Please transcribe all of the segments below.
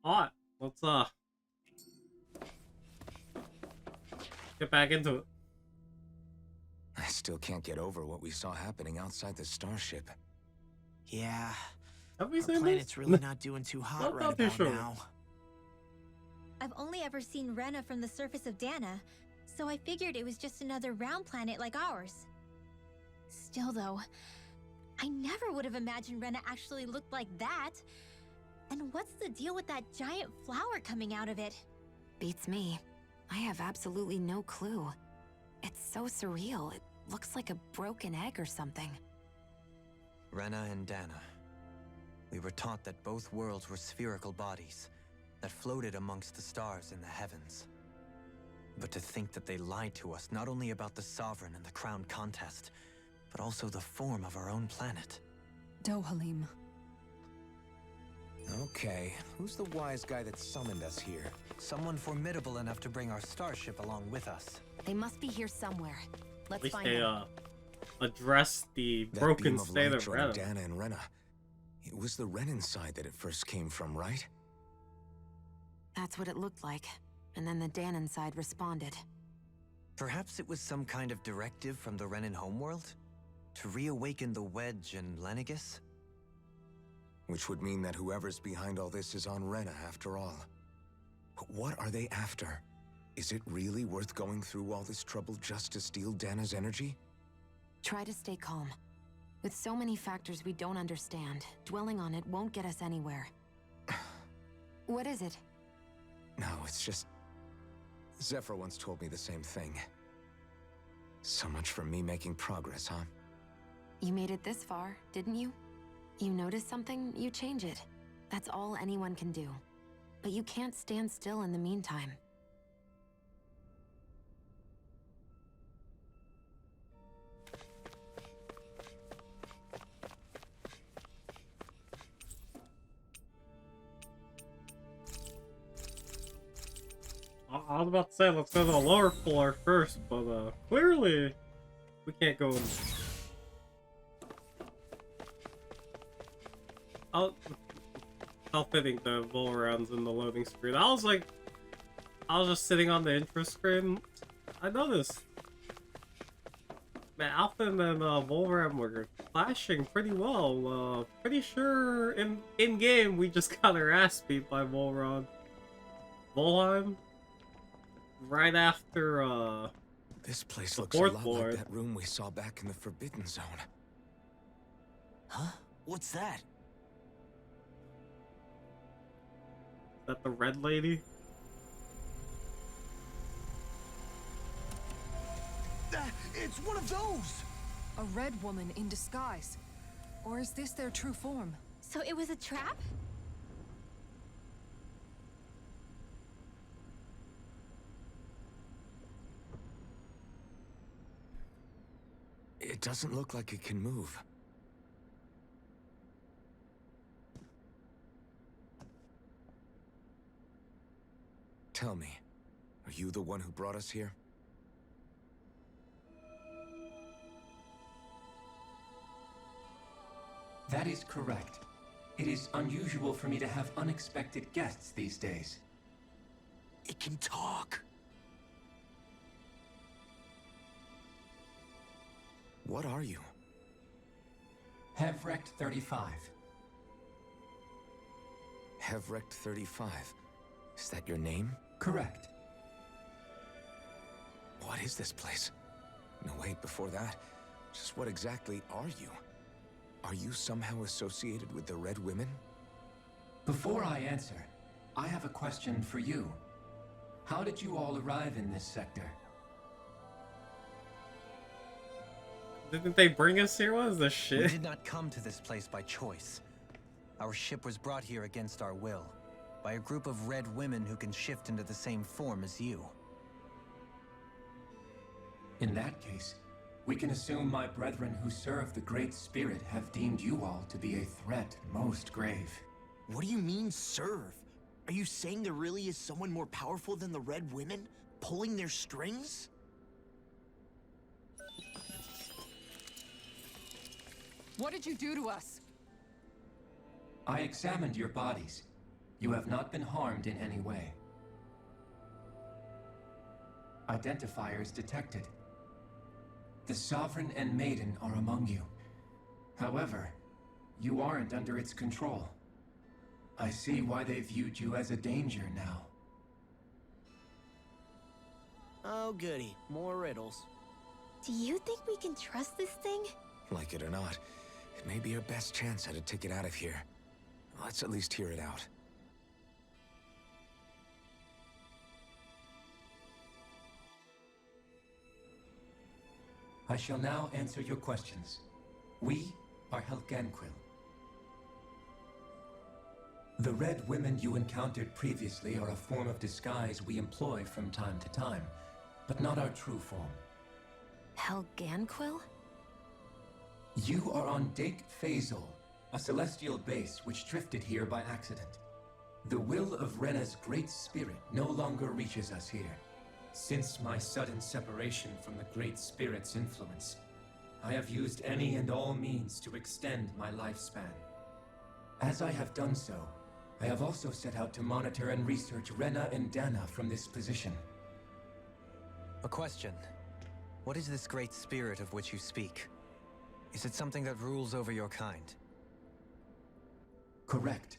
Hot. Let's get back into it. I still can't get over what we saw happening outside the starship. Yeah, Have we our seen planet's this? really not doing too hot right Not too about sure. now. I've only ever seen Rena from the surface of Dana, so I figured it was just another round planet like ours. Still though, I never would have imagined Rena actually looked like that. And what's the deal with that giant flower coming out of it? Beats me. I have absolutely no clue. It's so surreal. It looks like a broken egg or something. Rena and Dana. We were taught that both worlds were spherical bodies that floated amongst the stars in the heavens. But to think that they lied to us not only about the Sovereign and the Crown contest, but also the form of our own planet. Dohalim. Okay, who's the wise guy that summoned us here? Someone formidable enough to bring our starship along with us. They must be here somewhere. At Let's least find they them. address the That broken beam of state light of showing Rena. Dana and Rena. It was the Renan side that it first came from, right? That's what it looked like. And then the Danon side responded. Perhaps it was some kind of directive from the Renan homeworld? To reawaken the Wedge and Lenegis? Which would mean that whoever's behind all this is on Rena after all. But what are they after? Is it really worth going through all this trouble just to steal Dana's energy? Try to stay calm. With so many factors we don't understand, dwelling on it won't get us anywhere. What is it? No, it's just... Zephyr once told me the same thing. So much for me making progress, huh? You made it this far, didn't you? You notice something, you change it. That's all anyone can do. But you can't stand still in the meantime. I was about to say let's go to the lower floor first, but clearly we can't go in. How fitting the roll rounds in the loading screen. I was just sitting on the intro screen. I noticed. Man, Alphen and Volram were clashing pretty well. Pretty sure in game we just got our ass beat by Volram. Volheim. Right after This place the looks a fourth lot floor. like that room we saw back in the Forbidden Zone. Huh? What's that? Is that the red lady? It's one of those! A red woman in disguise. Or is this their true form? So it was a trap? It doesn't look like it can move. Tell me, are you the one who brought us here? That is correct. It is unusual for me to have unexpected guests these days. It can talk. What are you? Hevrect 35. Hevrect 35. Is that your name? Correct. What is this place? No, wait, before that, just what exactly are you? Are you somehow associated with the Red Women? Before I answer, I have a question for you. How did you all arrive in this sector? Didn't they bring us here? What is this We shit? did not come to this place by choice. Our ship was brought here against our will, by a group of red women who can shift into the same form as you. In that case, we can assume my brethren who serve the Great Spirit have deemed you all to be a threat most grave. What do you mean, serve? Are you saying there really is someone more powerful than the Red Women, pulling their strings? What did you do to us? I examined your bodies. You have not been harmed in any way. Identifiers detected. The Sovereign and Maiden are among you. However, you aren't under its control. I see why they viewed you as a danger now. Oh goody, more riddles. Do you think we can trust this thing? Like it or not, it may be our best chance at a ticket out of here. Let's at least hear it out. I shall now answer your questions. We are Helganquil. The red women you encountered previously are a form of disguise we employ from time to time, but not our true form. Helganquil? You are on Daeq Faezol, a celestial base which drifted here by accident. The will of Rena's great spirit no longer reaches us here. Since my sudden separation from the Great Spirit's influence, I have used any and all means to extend my lifespan. As I have done so, I have also set out to monitor and research Rena and Dana from this position. A question. What is this great spirit of which you speak? Is it something that rules over your kind? Correct.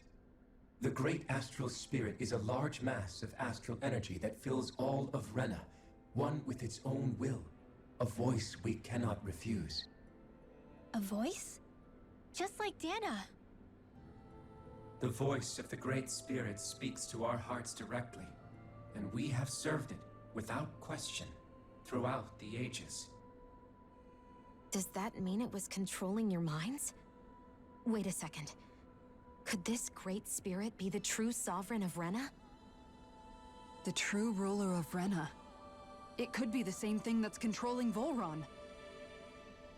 The Great Astral Spirit is a large mass of astral energy that fills all of Rena, one with its own will, a voice we cannot refuse. A voice? Just like Dana. The voice of the Great Spirit speaks to our hearts directly, and we have served it without question throughout the ages. Does that mean it was controlling your minds? Wait a second. Could this great spirit be the true sovereign of Rena? The true ruler of Rena. It could be the same thing that's controlling Volron.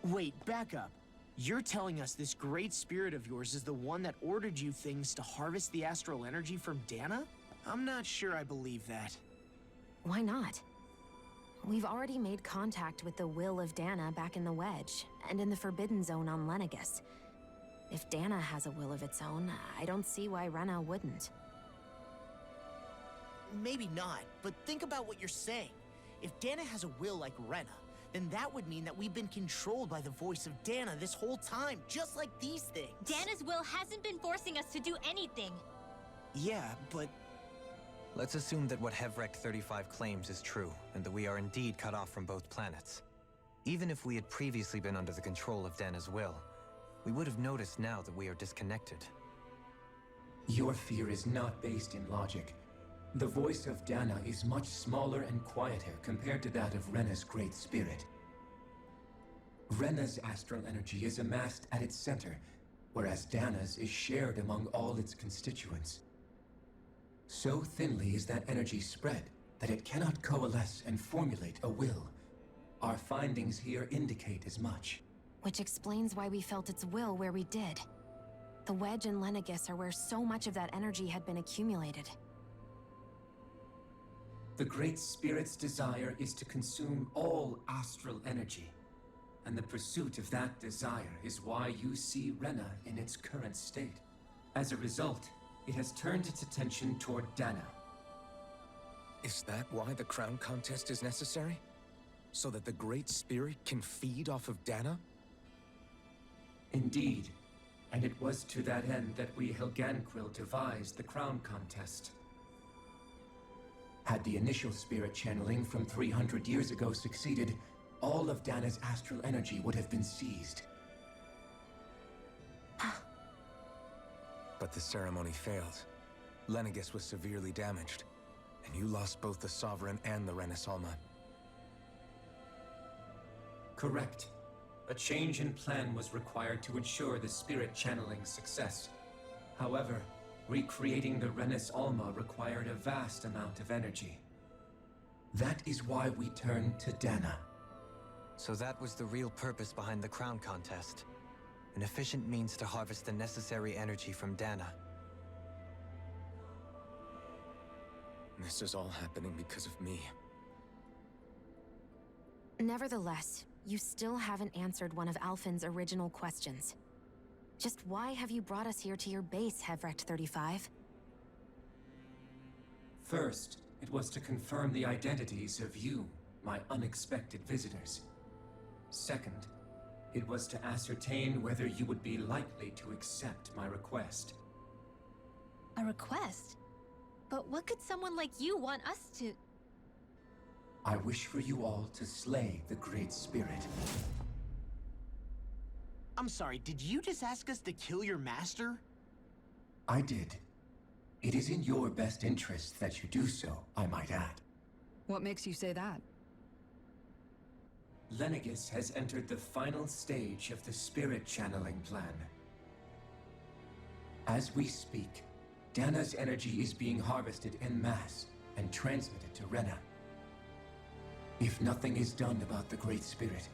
Wait, back up. You're telling us this great spirit of yours is the one that ordered you things to harvest the astral energy from Dana? I'm not sure I believe that. Why not? We've already made contact with the will of Dana back in the Wedge, and in the Forbidden Zone on Lenegus. If Dana has a will of its own, I don't see why Rena wouldn't. Maybe not, but think about what you're saying. If Dana has a will like Rena, then that would mean that we've been controlled by the voice of Dana this whole time, just like these things. Dana's will hasn't been forcing us to do anything. Yeah, but Let's assume that what Hevrecht 35 claims is true, and that we are indeed cut off from both planets. Even if we had previously been under the control of Dana's will, we would have noticed now that we are disconnected. Your fear is not based in logic. The voice of Dana is much smaller and quieter compared to that of Rena's great spirit. Rena's astral energy is amassed at its center, whereas Dana's is shared among all its constituents. So thinly is that energy spread that it cannot coalesce and formulate a will. Our findings here indicate as much. Which explains why we felt its will where we did. The Wedge and Lenegus are where so much of that energy had been accumulated. The Great Spirit's desire is to consume all astral energy. And the pursuit of that desire is why you see Rena in its current state. As a result, it has turned its attention toward Dana. Is that why the crown contest is necessary? So that the Great Spirit can feed off of Dana? Indeed. And it was to that end that we Helganquil devised the crown contest. Had the initial spirit channeling from 300 years ago succeeded, all of Dana's astral energy would have been seized. But the ceremony failed. Lenegus was severely damaged, and you lost both the Sovereign and the Renasalma. Correct. A change in plan was required to ensure the spirit channeling's success. However, recreating the Renis Alma required a vast amount of energy. That is why we turned to Dana. So that was the real purpose behind the crown contest. An efficient means to harvest the necessary energy from Dana. This is all happening because of me. Nevertheless, you still haven't answered one of Alphen's original questions. Just why have you brought us here to your base, Hevrecht 35? First, it was to confirm the identities of you, my unexpected visitors. Second, it was to ascertain whether you would be likely to accept my request. A request? But what could someone like you want us to... I wish for you all to slay the Great Spirit. I'm sorry, did you just ask us to kill your master? I did. It is in your best interest that you do so, I might add. What makes you say that? Lenegis has entered the final stage of the spirit channeling plan. As we speak, Dana's energy is being harvested en masse and transmitted to Rena. If nothing is done about the Great Spirit,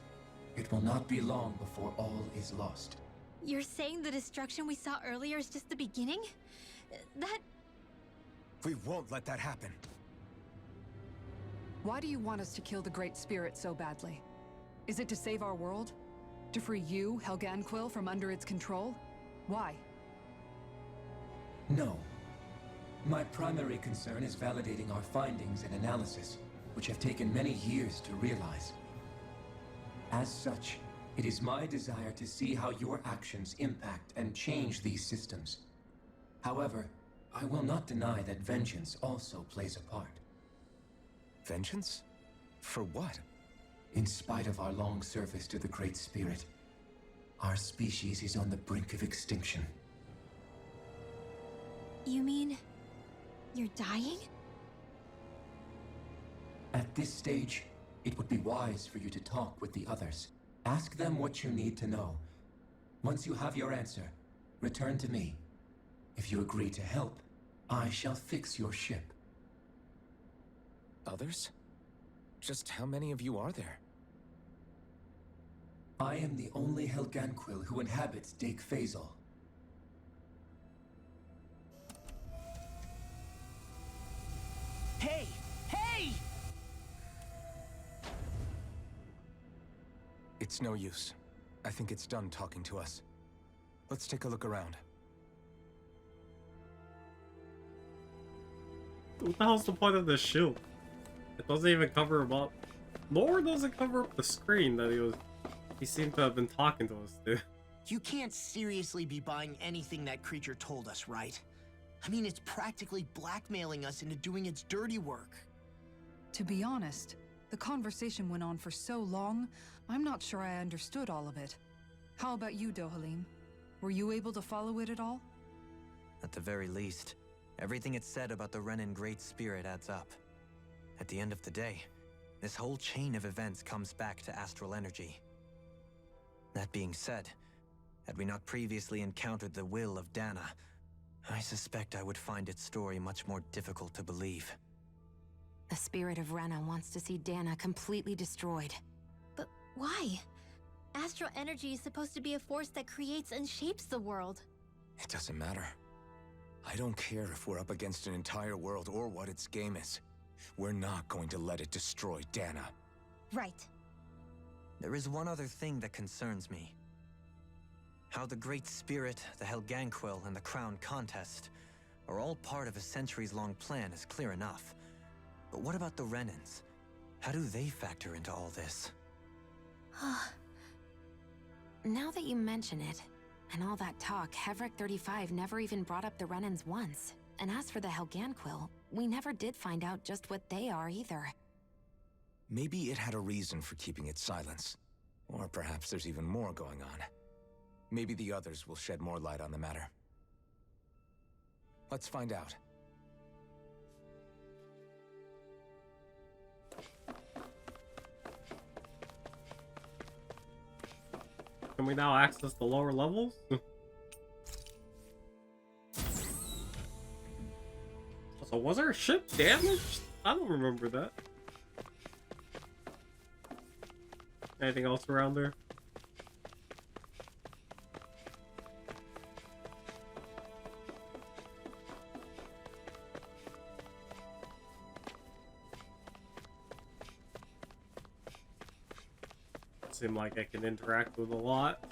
it will not be long before all is lost. You're saying the destruction we saw earlier is just the beginning? That... We won't let that happen. Why do you want us to kill the Great Spirit so badly? Is it to save our world? To free you, Helganquil, from under its control? Why? No. My primary concern is validating our findings and analysis, which have taken many years to realize. As such, it is my desire to see how your actions impact and change these systems. However, I will not deny that vengeance also plays a part. Vengeance? For what? In spite of our long service to the Great Spirit, our species is on the brink of extinction. You mean... you're dying? At this stage, it would be wise for you to talk with the others. Ask them what you need to know. Once you have your answer, return to me. If you agree to help, I shall fix your ship. Others? Just how many of you are there? I am the only Helganquil who inhabits Daeq Faezol. Hey! Hey! It's no use. I think it's done talking to us. Let's take a look around. What the hell's the point of this shield? It doesn't even cover him up. Nor does it cover up the screen that he seemed to have been talking to us, dude. You can't seriously be buying anything that creature told us, right? I mean, it's practically blackmailing us into doing its dirty work. To be honest, the conversation went on for so long, I'm not sure I understood all of it. How about you, Dohalim? Were you able to follow it at all? At the very least, everything it said about the Renan Great Spirit adds up. At the end of the day, this whole chain of events comes back to astral energy. That being said, had we not previously encountered the will of Dana, I suspect I would find its story much more difficult to believe. The spirit of Rena wants to see Dana completely destroyed. But why? Astral energy is supposed to be a force that creates and shapes the world. It doesn't matter. I don't care if we're up against an entire world or what its game is. We're not going to let it destroy Dana. Right. There is one other thing that concerns me. How the Great Spirit, the Helganquil, and the Crown Contest are all part of a centuries-long plan is clear enough. But what about the Renans? How do they factor into all this? Now that you mention it, and all that talk, Hevric 35 never even brought up the Renans once. And as for the Helganquil, we never did find out just what they are either. Maybe it had a reason for keeping its silence. Or perhaps there's even more going on. Maybe the others will shed more light on the matter. Let's find out. Can we now access the lower levels? So was our ship damaged? I don't remember that. Anything else around there? Seem like I can interact with a lot.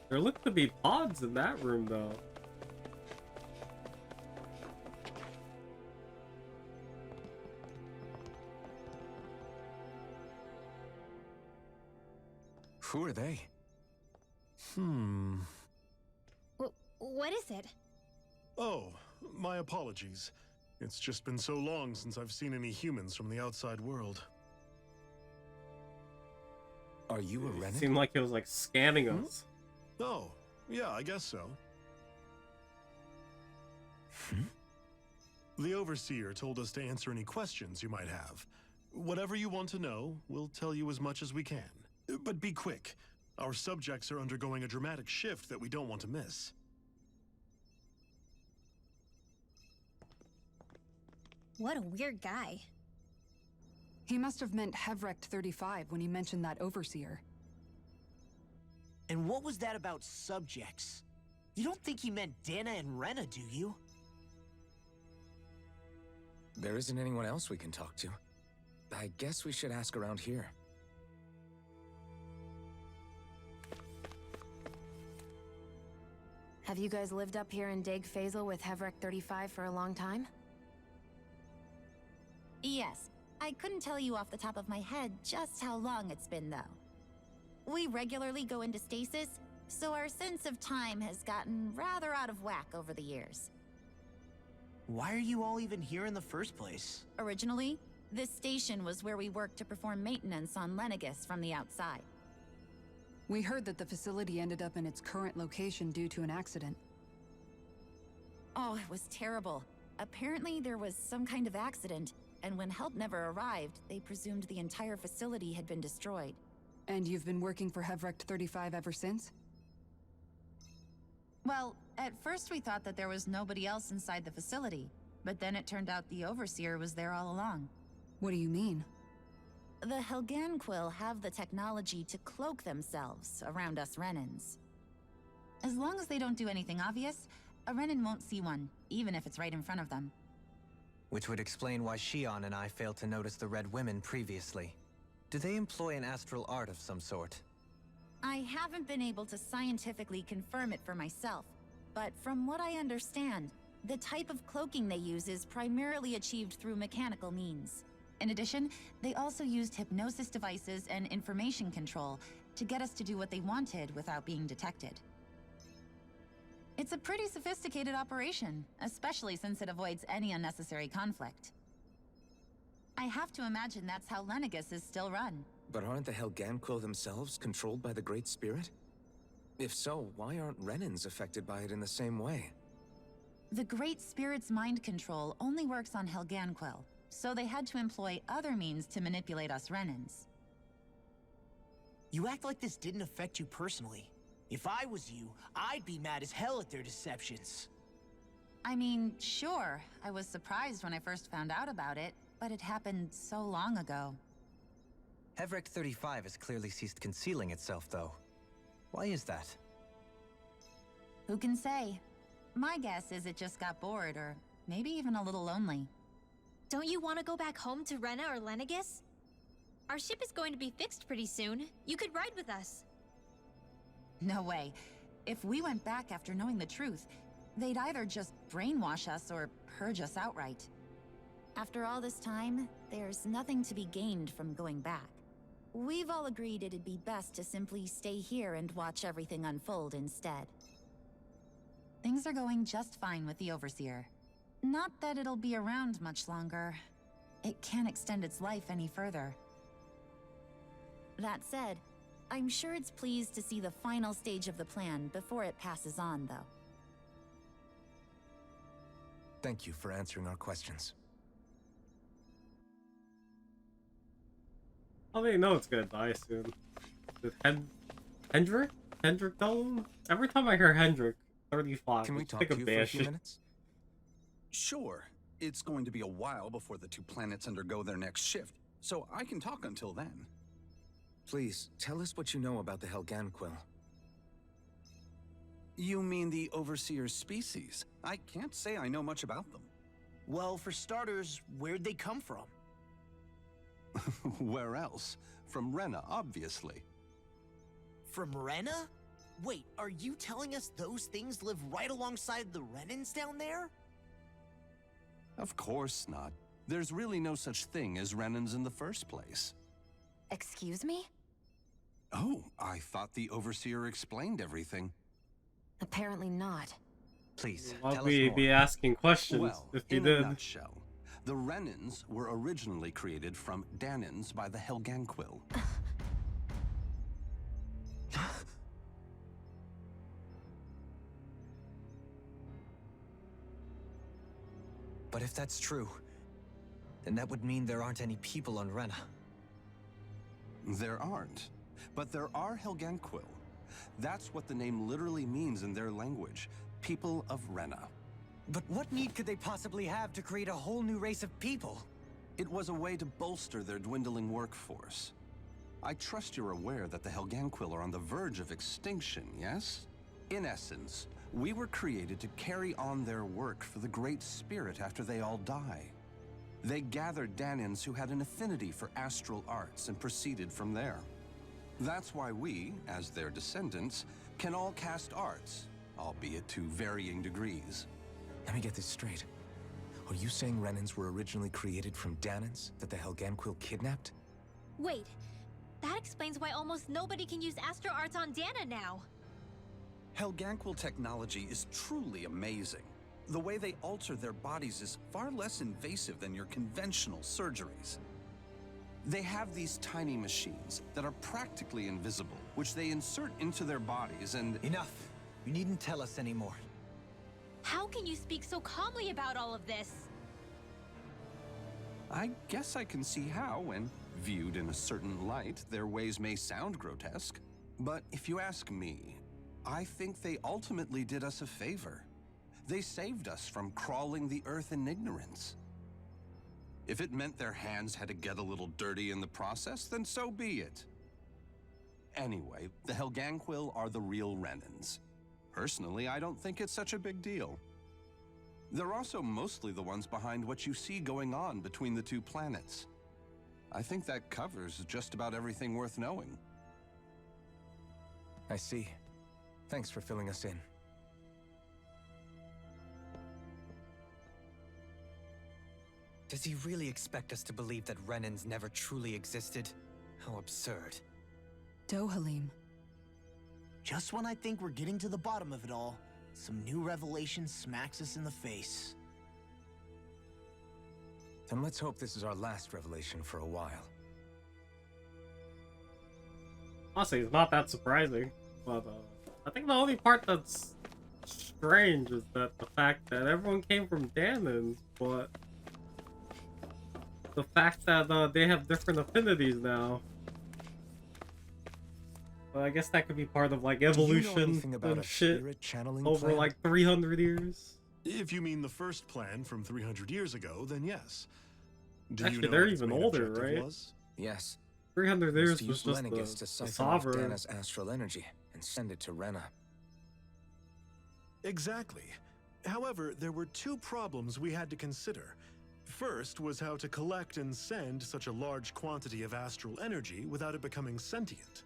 There look to be pods in that room though. Who are they? What is it? Oh, my apologies. It's just been so long since I've seen any humans from the outside world. Are you a It Renan? seemed like he was like scanning us. Oh, yeah, I guess so. The Overseer told us to answer any questions you might have. Whatever you want to know, we'll tell you as much as we can. But be quick. Our subjects are undergoing a dramatic shift that we don't want to miss. What a weird guy. He must have meant Hevrecht 35 when he mentioned that Overseer. And what was that about subjects? You don't think he meant Dana and Rena, do you? There isn't anyone else we can talk to. I guess we should ask around here. Have you guys lived up here in Daeq Faezol with Hevrecht 35 for a long time? Yes. I couldn't tell you off the top of my head just how long it's been, though. We regularly go into stasis, so our sense of time has gotten rather out of whack over the years. Why are you all even here in the first place? Originally, this station was where we worked to perform maintenance on Lenegis from the outside. We heard that the facility ended up in its current location due to an accident. Oh, it was terrible. Apparently there was some kind of accident, and when help never arrived, they presumed the entire facility had been destroyed. And you've been working for Hevrecht 35 ever since? Well, at first we thought that there was nobody else inside the facility, but then it turned out the Overseer was there all along. What do you mean? The Helganquil have the technology to cloak themselves around us Renans. As long as they don't do anything obvious, a Renan won't see one, even if it's right in front of them. Which would explain why Shion and I failed to notice the Red Women previously. Do they employ an astral art of some sort? I haven't been able to scientifically confirm it for myself, but from what I understand, the type of cloaking they use is primarily achieved through mechanical means. In addition, they also used hypnosis devices and information control to get us to do what they wanted without being detected. It's a pretty sophisticated operation, especially since it avoids any unnecessary conflict. I have to imagine that's how Lenegis is still run. But aren't the Helganquil themselves controlled by the Great Spirit? If so, why aren't Renans affected by it in the same way? The Great Spirit's mind control only works on Helganquil, so they had to employ other means to manipulate us Renans. You act like this didn't affect you personally. If I was you, I'd be mad as hell at their deceptions. I mean, sure, I was surprised when I first found out about it, but it happened so long ago. Hevrecht 35 has clearly ceased concealing itself, though. Why is that? Who can say? My guess is it just got bored, or maybe even a little lonely. Don't you want to go back home to Rena or Lenegis? Our ship is going to be fixed pretty soon. You could ride with us. No way. If we went back after knowing the truth, they'd either just brainwash us or purge us outright. After all this time, there's nothing to be gained from going back. We've all agreed it'd be best to simply stay here and watch everything unfold instead. Things are going just fine with the Overseer. Not that it'll be around much longer. It can't extend its life any further. That said, I'm sure it's pleased to see the final stage of the plan before it passes on, though. Thank you for answering our questions. How do they know it's gonna die soon? Did Hendrik? Hendrik Dome? Every time I hear Hendrik 35, Can we I talk think to of you for a few Banshee. minutes? Sure. It's going to be a while before the two planets undergo their next shift, so I can talk until then. Please, tell us what you know about the Helganquil. You mean the Overseer's species? I can't say I know much about them. Well, for starters, where'd they come from? Where else? From Rena, obviously. From Rena? Wait, are you telling us those things live right alongside the Renans down there? Of course not. There's really no such thing as Renans in the first place. Excuse me? Oh, I thought the Overseer explained everything. Apparently not. Please, Why tell us we more. be asking questions Well, if you in did? a nutshell, the Renans were originally created from Danans by the Helganquil. But if that's true, then that would mean there aren't any people on Rena. There aren't, but there are Helganquil. That's what the name literally means in their language, people of Rena. But what need could they possibly have to create a whole new race of people? It was a way to bolster their dwindling workforce. I trust you're aware that the Helganquil are on the verge of extinction, yes? In essence, we were created to carry on their work for the Great Spirit after they all die. They gathered Danans who had an affinity for astral arts and proceeded from there. That's why we, as their descendants, can all cast arts, albeit to varying degrees. Let me get this straight. Are you saying Renans were originally created from Danans that the Helganquil kidnapped? Wait, that explains why almost nobody can use Astro Arts on Dana now. Helganquil technology is truly amazing. The way they alter their bodies is far less invasive than your conventional surgeries. They have these tiny machines that are practically invisible, which they insert into their bodies and— Enough! You needn't tell us anymore. How can you speak so calmly about all of this? I guess I can see how, when viewed in a certain light, their ways may sound grotesque. But if you ask me, I think they ultimately did us a favor. They saved us from crawling the earth in ignorance. If it meant their hands had to get a little dirty in the process, then so be it. Anyway, the Helganquil are the real Renans. Personally, I don't think it's such a big deal. They're also mostly the ones behind what you see going on between the two planets. I think that covers just about everything worth knowing. I see. Thanks for filling us in. Does he really expect us to believe that Renans never truly existed? How absurd. Dohalim. Just when I think we're getting to the bottom of it all, some new revelation smacks us in the face. Then let's hope this is our last revelation for a while. Honestly, it's not that surprising, but I think the only part that's strange is that the fact that everyone came from Danans, but the fact that they have different affinities now. But I guess that could be part of like evolution About and shit spirit channeling over plan? like 300 years. If you mean the first plan from 300 years ago, then yes. Do Actually, you know they're what its even main older, objective right? was? Yes. 300 It was years to was use just Lenegis the to siphon off sovereign. Dana's astral energy and send it to Rena. Exactly. However, there were two problems we had to consider. First was how to collect and send such a large quantity of astral energy without it becoming sentient.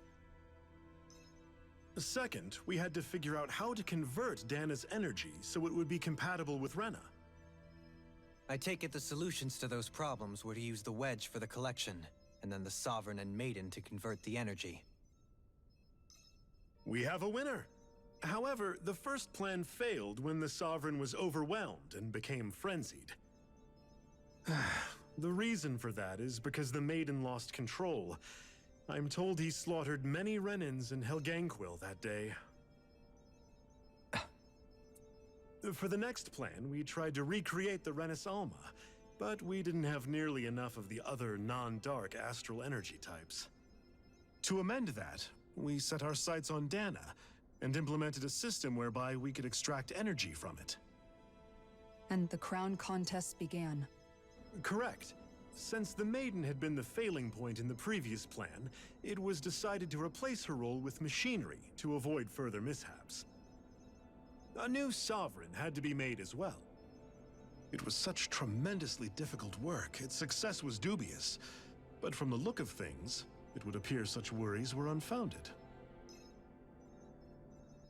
Second, we had to figure out how to convert Dana's energy so it would be compatible with Rena. I take it the solutions to those problems were to use the wedge for the collection, and then the Sovereign and Maiden to convert the energy. We have a winner! However, the first plan failed when the Sovereign was overwhelmed and became frenzied. The reason for that is because the Maiden lost control. I'm told he slaughtered many Renans and Helganquil that day. For the next plan, we tried to recreate the Renis Alma, but we didn't have nearly enough of the other non-dark astral energy types. To amend that, we set our sights on Dana, and implemented a system whereby we could extract energy from it. And the crown contests began. Correct. Since the Maiden had been the failing point in the previous plan, it was decided to replace her role with machinery to avoid further mishaps. A new Sovereign had to be made as well. It was such tremendously difficult work, its success was dubious. But from the look of things, it would appear such worries were unfounded.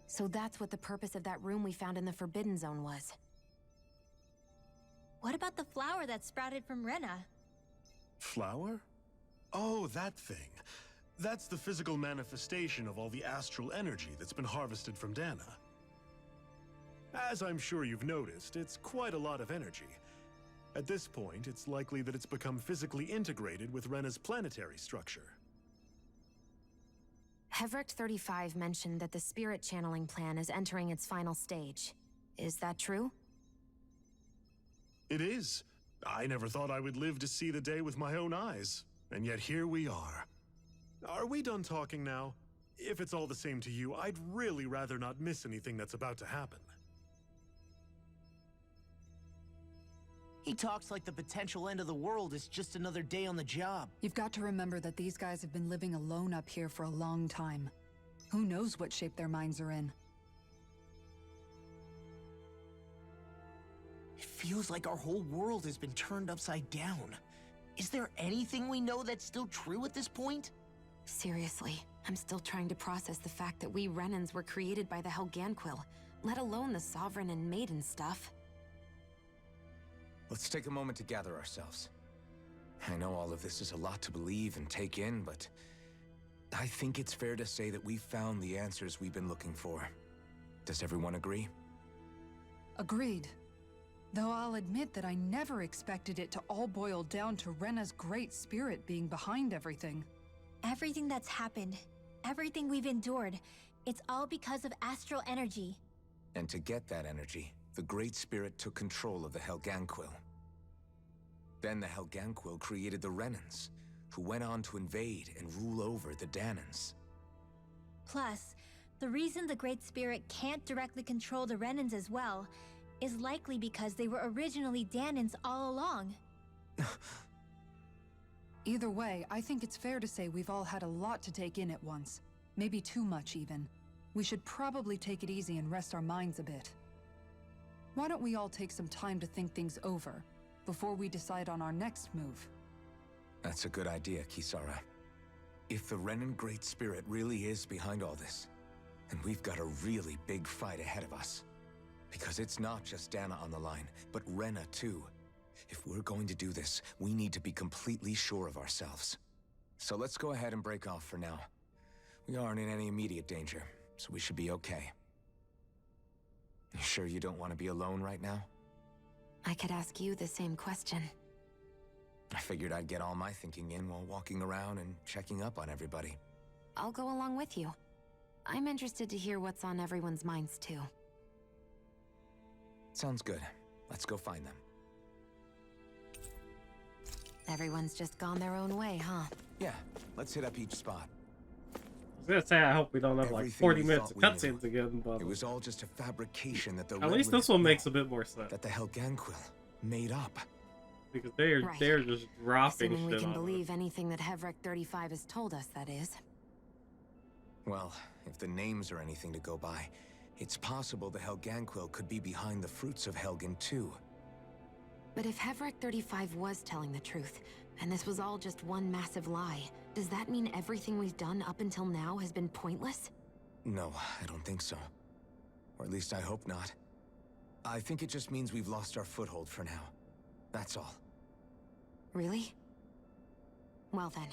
So that's what the purpose of that room we found in the Forbidden Zone was. What about the flower that sprouted from Rena? Flower? Oh, that thing. That's the physical manifestation of all the astral energy that's been harvested from Dana. As I'm sure you've noticed, it's quite a lot of energy. At this point, it's likely that it's become physically integrated with Rena's planetary structure. Hevric 35 mentioned that the spirit channeling plan is entering its final stage. Is that true? It is. I never thought I would live to see the day with my own eyes, and yet here we are. Are we done talking now? If it's all the same to you, I'd really rather not miss anything that's about to happen. He talks like the potential end of the world is just another day on the job. You've got to remember that these guys have been living alone up here for a long time. Who knows what shape their minds are in? It feels like our whole world has been turned upside down. Is there anything we know that's still true at this point? Seriously, I'm still trying to process the fact that we Renans were created by the Helganquil, let alone the Sovereign and Maiden stuff. Let's take a moment to gather ourselves. I know all of this is a lot to believe and take in, but I think it's fair to say that we've found the answers we've been looking for. Does everyone agree? Agreed. Though I'll admit that I never expected it to all boil down to Rena's great spirit being behind everything. Everything that's happened, everything we've endured, it's all because of astral energy. And to get that energy, the Great Spirit took control of the Helganquil. Then the Helganquil created the Renans, who went on to invade and rule over the Danans. Plus, the reason the Great Spirit can't directly control the Renans as well is likely because they were originally Danans all along. Either way, I think it's fair to say we've all had a lot to take in at once. Maybe too much, even. We should probably take it easy and rest our minds a bit. Why don't we all take some time to think things over, before we decide on our next move? That's a good idea, Kisara. If the Renan Great Spirit really is behind all this, then we've got a really big fight ahead of us. Because it's not just Dana on the line, but Rena too. If we're going to do this, we need to be completely sure of ourselves. So let's go ahead and break off for now. We aren't in any immediate danger, so we should be okay. You sure you don't want to be alone right now? I could ask you the same question. I figured I'd get all my thinking in while walking around and checking up on everybody. I'll go along with you. I'm interested to hear what's on everyone's minds too. Sounds good. Let's go find them. Everyone's just gone their own way, huh? Yeah, let's hit up each spot. I was gonna say, I hope we don't have like Everything 40 we minutes of thought we cutscenes again, but It was all just a fabrication that the at least this one makes a bit more sense. that the Helganquil made up. Because they're Right. just dropping Assuming we shit can on us. believe anything that Hevric 35 has told us, that is. Well, if the names are anything to go by, it's possible the Helganquil could be behind the fruits of Helgen too. But if Hevric 35 was telling the truth, and this was all just one massive lie, does that mean everything we've done up until now has been pointless? No, I don't think so. Or at least I hope not. I think it just means we've lost our foothold for now. That's all. Really? Well then,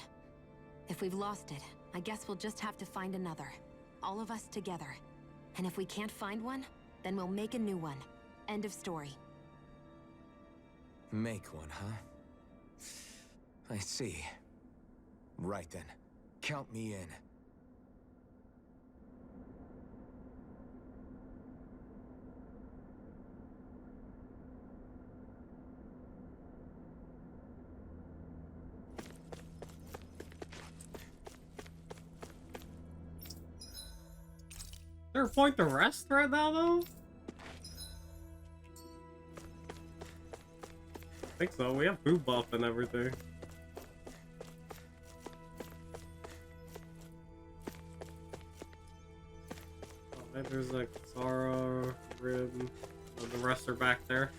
if we've lost it, I guess we'll just have to find another. All of us together. And if we can't find one, then we'll make a new one. End of story. Make one, huh? I see. Right then. Count me in. Is there a point to rest right now, though? I think so. We have food buff and everything. Oh, and there's like Zara, Rim, and the rest are back there.